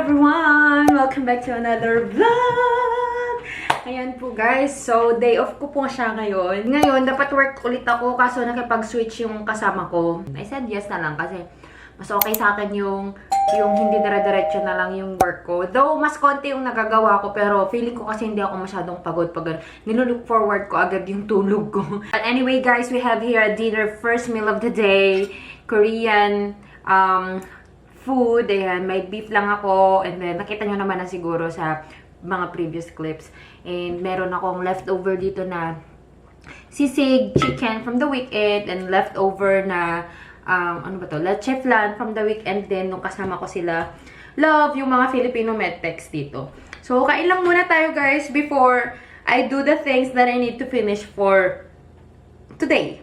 everyone! Welcome back to another vlog! Ayan po guys, so day off ko po siya ngayon. Ngayon, dapat work ulit ako kaso nakipag-switch yung kasama ko. I said yes na lang kasi mas okay sa akin yung hindi dire-diretso na lang yung work ko. Though, mas konti yung nagagawa ko pero feeling ko kasi hindi ako masyadong pagod pag nilook forward ko agad yung tulog ko. But anyway guys, we have here a dinner, first meal of the day, Korean food. Ayan, may beef lang ako. And then, nakita nyo naman na siguro sa mga previous clips. And meron akong leftover dito na sisig chicken from the weekend. And leftover na, ano ba to? Leche flan from the weekend din. Nung kasama ko sila. Love yung mga Filipino medtex dito. So, kain lang muna tayo guys before I do the things that I need to finish for today.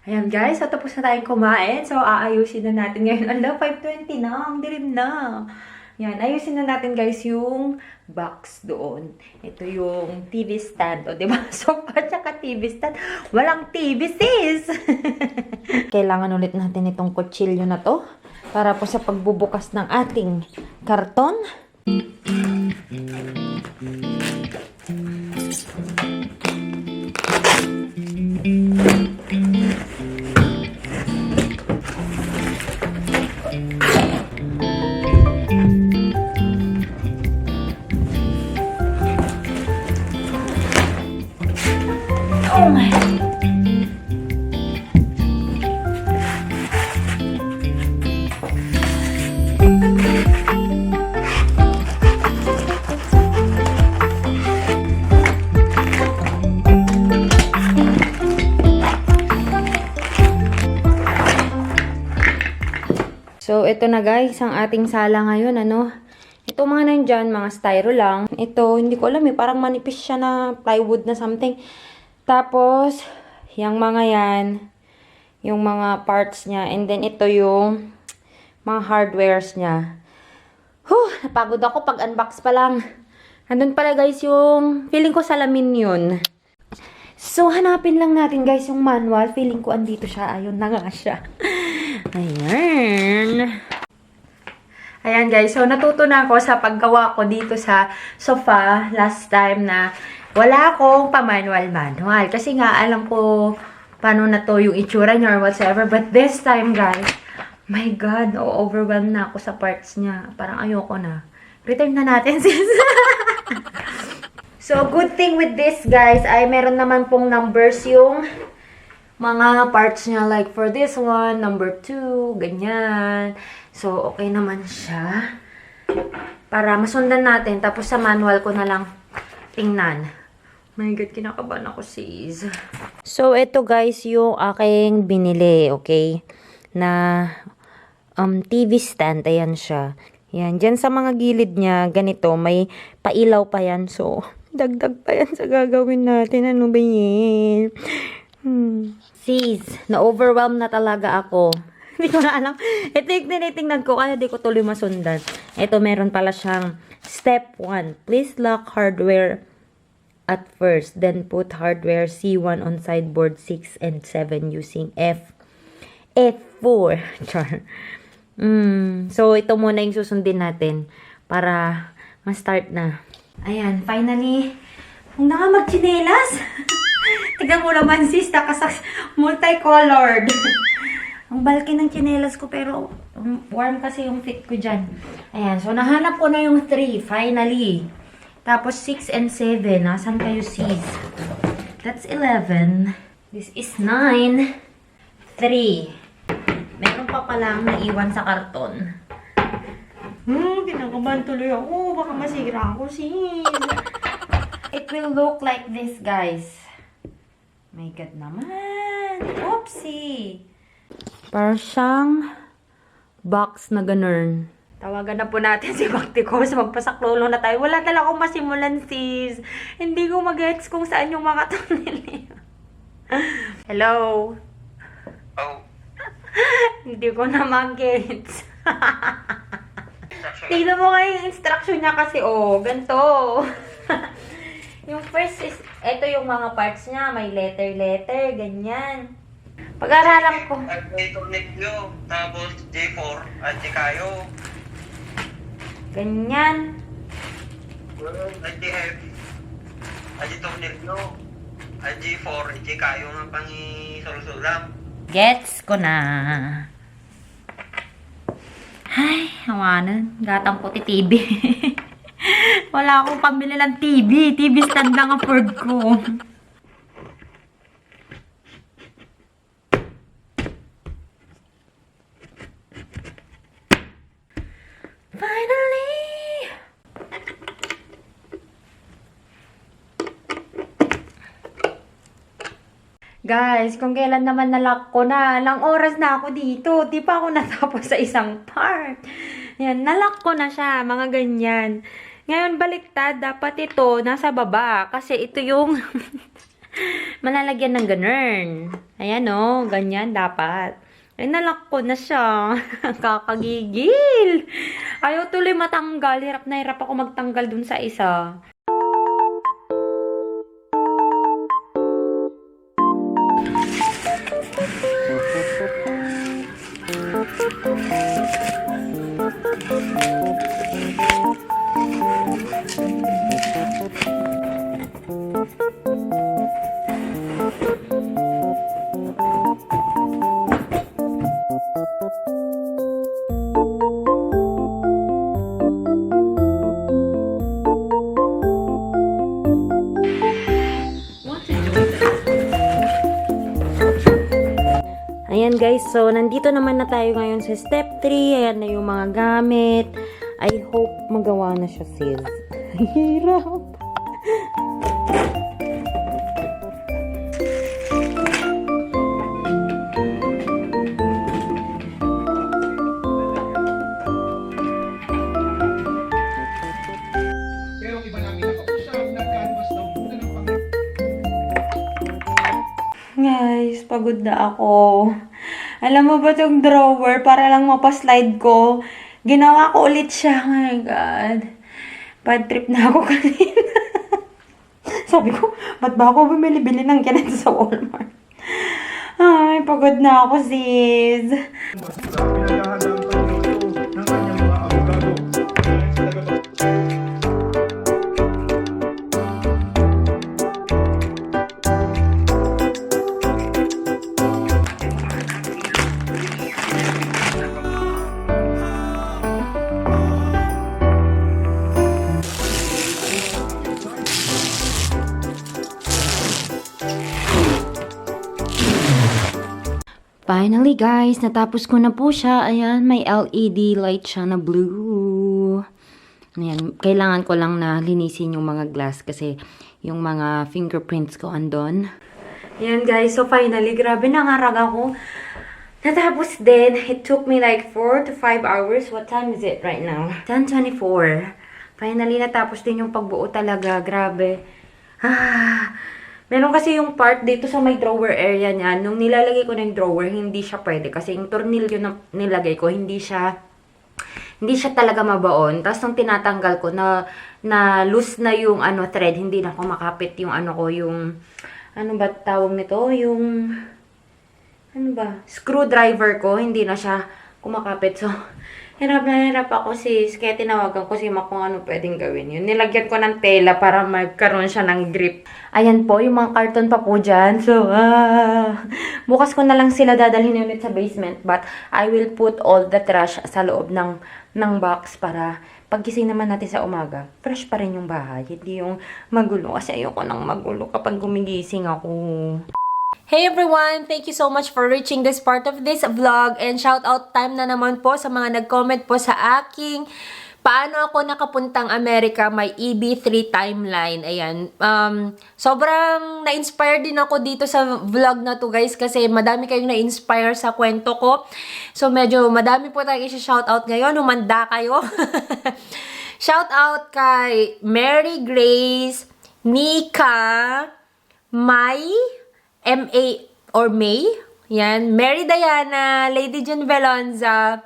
Ayan guys, so tapos na tayong kumain. So, aayusin na natin ngayon. Ala, 5:20 na. Ang dilim na. Ayan, ayusin na natin guys yung box doon. Ito yung TV stand. O, diba? Sofa tsaka TV stand. Walang TV, sis! Kailangan ulit natin itong kutsilyo na to para po sa pagbubukas ng ating karton. Oh my. So, ito na guys, ang ating sala ngayon, ano. Ito mga nandyan, mga styro lang. Ito, hindi ko alam eh, parang manipis siya na plywood na something. Tapos, yung mga yan, yung mga parts niya. And then, ito yung mga hardwares niya. Napagod ako pag unbox pa lang. Andun pala guys yung, feeling ko salamin yun. So, hanapin lang natin guys yung manual. Feeling ko andito siya. Ayun na nga siya. Ayan. Ayan guys, so natuto na ako sa paggawa ko dito sa sofa last time na wala akong pa-manual. Kasi nga, alam ko paano na to yung itsura niya or whatsoever. But this time, guys, my God, overwhelmed na ako sa parts niya. Parang ayoko na. Return na natin, sis. So, good thing with this, guys, ay meron naman pong numbers yung mga parts niya. Like, for this one, number 2, ganyan. So, okay naman siya. Para masundan natin. Tapos sa manual ko na lang tingnan. My God, kinakabahan ako, sis. So, ito guys, yung aking binili, okay? Na TV stand, ayan siya. Yan, dyan sa mga gilid niya, ganito, may pailaw pa yan. So, dagdag pa yan sa gagawin natin. Ano ba yan? Sis, na-overwhelm na talaga ako. Hindi ko na alam. Ito yung tinitingnan ko, kaya di ko tuloy masundan. Ito, meron pala siyang step 1. Please lock hardware at first, then put hardware C1 on sideboard 6 and 7 using F4. Char. So, ito muna yung susundin natin para ma-start na. Ayan, finally, kung na nga mag-chinelas. Tignan mo naman sis, nakasak multicolored. Ang balki ng chinelas ko pero warm kasi yung fit ko dyan. Ayan, so nahanap ko na yung 3, finally. Tapos 6 and 7. Nasaan kayo, sis? That's 11. This is 9. 3. Meron pa palang naiwan sa karton. Kinakabahan tuloy ako. Baka masira ako, sis. It will look like this, guys. My God naman. Oopsie. Parang siyang box na ganun. Tawagan na po natin si Bakti ko. Magpasaklolo na tayo. Wala talaga akong masimulan, sis. Hindi ko mag-gets kung saan yung mga tunnel. Hello? Oh. Hindi ko na mag-gets. Tignan mo nga yung instruction niya kasi, ganito. Yung first is, ito yung mga parts niya. May letter, ganyan. Pag-aralan ko. Alternator nyo, tapos J4 at Jikayo. Ganyan. IGF. IG tornilyo. IG4. IG kayo nga pang isulsulam. Gets ko na. Ay, hawanan. Gatang puti TV. Wala akong pambili ng TV. TV stand lang ang afford ko. Finally! Guys, kung kailan naman nalock ko na, ilang oras na ako dito. Di pa ako natapos sa isang part. Yan, nalock ko na siya, mga ganyan. Ngayon, baliktad, dapat ito nasa baba. Kasi ito yung malalagyan ng ganun. Ayan o, ganyan dapat. Ay, nalock ko na siya. Kakagigil. Ayaw tuloy matanggal. Hirap na hirap ako magtanggal dun sa isa. Ayan guys, so nandito naman na tayo ngayon sa step 3. Ayan na yung mga gamit. I hope magawa na siya, sis. Hirap. Pero ang iba namin nakausap, nagkanvas daw muna ng pang... Guys, pagod na ako. Alam mo ba itong drawer, para lang mapaslide ko, ginawa ko ulit siya. Oh my God. Bad trip na ako kanina. Sabi ko, ba't ba ako bumili-bili ng ganito sa Walmart? Ay, pagod na ako, sis. Pinaghahandang pagluto ng kanyang mga abogado. Finally guys, natapos ko na po siya. Ayan, may LED light siya na blue. Ayan, kailangan ko lang na linisin yung mga glass kasi yung mga fingerprints ko andon. Ayan guys, so finally, grabe nangarag ako. Natapos din. It took me like 4 to 5 hours. What time is it right now? 10:24. Finally, natapos din yung pagbuo talaga. Grabe. Meron kasi yung part dito sa may drawer area niya. Nung nilalagay ko na yung drawer, hindi siya pwede. Kasi yung tornilyo na nilagay ko, hindi siya talaga mabaon. Tapos nung tinatanggal ko, na loose na yung thread, hindi na ako makapit yung ano ba tawag nito? Yung screwdriver ko, hindi na siya kumakapit. So, hirap na hirap ako, sis. Kaya tinawagan ko si Ma kung ano pwedeng gawin yun. Nilagyan ko ng tela para magkaroon siya ng grip. Ayan po, yung mga karton pa po dyan. So, bukas ko na lang sila dadalhin ulit sa basement. But, I will put all the trash sa loob ng box para paggising naman natin sa umaga, fresh pa rin yung bahay. Hindi yung magulo. Kasi ayoko nang magulo kapag gumigising ako. Hey everyone! Thank you so much for reaching this part of this vlog. And shout out time na naman po sa mga nag-comment po sa aking paano ako nakapuntang Amerika, may EB3 timeline. Ayan. Sobrang na-inspire din ako dito sa vlog na to guys kasi madami kayong na-inspire sa kwento ko. So medyo madami po tayong isi-shoutout ngayon. Humanda kayo. Shoutout kay Mary Grace, Nika, May, M.A. or May. Yan. Mary Diana, Lady Jen Velonza,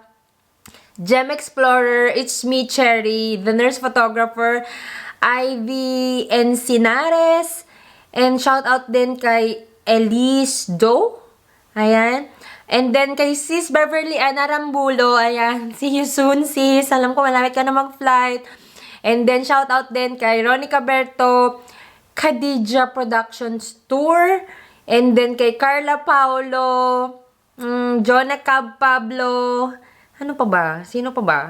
Gem Explorer, It's Me Cherry, The Nurse Photographer, Ivy Encinares, and shout out din kay Elise Doe. Ayan. And then, kay Sis Beverly Ana Rambulo, ayan, see you soon, sis. Alam ko, malapit ka na mag-flight. And then, shout out din kay Ronica Berto, Khadija Productions Tour, and then kay Carla Paulo, Jonah Cab Pablo, ano pa ba? Sino pa ba?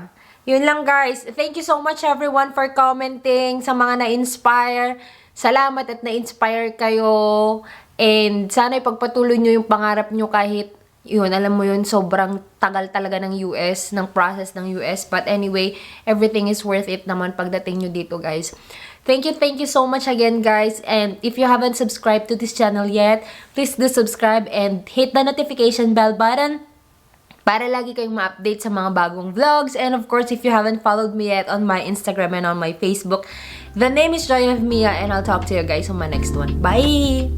Yun lang guys. Thank you so much everyone for commenting, sa mga na-inspire. Salamat at na-inspire kayo. And sana ipagpatuloy nyo yung pangarap nyo kahit yun, alam mo yun, sobrang tagal talaga ng US, ng process ng US. But anyway, everything is worth it naman pagdating nyo dito, guys. Thank you so much again, guys. And if you haven't subscribed to this channel yet, please do subscribe and hit the notification bell button para lagi kayong ma-update sa mga bagong vlogs. And of course, if you haven't followed me yet on my Instagram and on my Facebook, the name is Joy of Mia, and I'll talk to you guys on my next one. Bye!